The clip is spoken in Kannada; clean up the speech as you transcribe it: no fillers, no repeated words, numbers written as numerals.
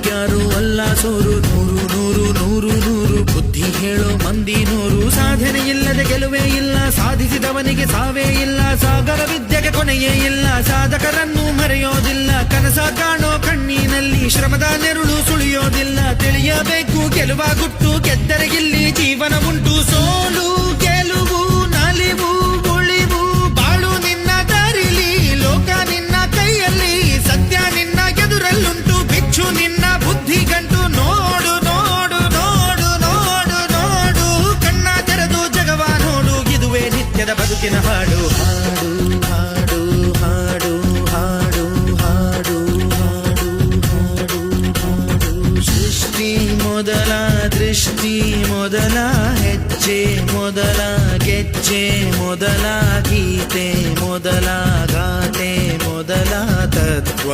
ಯಾರು ಅಲ್ಲ ಸೋರು. ನೂರು ನೂರು ನೂರು ನೂರು ಬುದ್ಧಿ ಹೇಳೋ ಮಂದಿ ನೂರು. ಸಾಧನೆ ಇಲ್ಲದೆ ಗೆಲುವೇ ಇಲ್ಲ, ಸಾಧಿಸಿದವನಿಗೆ ಸಾವೇ ಇಲ್ಲ. ಸಾಗರ ವಿದ್ಯೆಗೆ ಕೊನೆಯೇ ಇಲ್ಲ, ಸಾಧಕರನ್ನು ಮರೆಯೋದಿಲ್ಲ. ಕನಸ ಕಾಣೋ ಕಣ್ಣಿನಲ್ಲಿ ಶ್ರಮದ ನೆರುಳು ಸುಳಿಯೋದಿಲ್ಲ. ತಿಳಿಯಬೇಕು ಗೆಲುವ ಗುಟ್ಟು, ಗೆದ್ದರೆ ಇಲ್ಲಿ ಜೀವನ ಉಂಟು. ಸೋಲು ಗೆಲುವು ನಲಿವು ಉಳಿವು ಬಾಳು ನಿನ್ನ ದಾರಿಲಿ, ಲೋಕ ನಿನ್ನ ಕೈಯಲ್ಲಿ, ಸತ್ಯ ನಿನ್ನ ಎದುರಲ್ಲುಂಟು. ಬಿಚ್ಚು ನಿನ್ನ ಬುದ್ಧಿ ಗಂಟು, ನೋಡು ನೋಡು ನೋಡು ನೋಡು ನೋಡು. ಕಣ್ಣ ತೆರೆದು ಜಗವ ನೋಡು, ಇದುವೇ ನಿತ್ಯದ ಬದುಕಿನ ಹಾಡು. ಹಾಡು ಹಾಡು ಹಾಡು ಹಾಡು ಹಾಡು ಹಾಡು ಹಾಡು ಹಾಡು. ಸೃಷ್ಟಿ ಮೊದಲ ದೃಷ್ಟಿ ಮೊದಲ ಹೆಜ್ಜೆ ಮೊದಲ ಗೆಜ್ಜೆ ಮೊದಲ ಗೀತೆ ಮೊದಲ ಗಾತೆ ಮೊದಲ ತತ್ವ.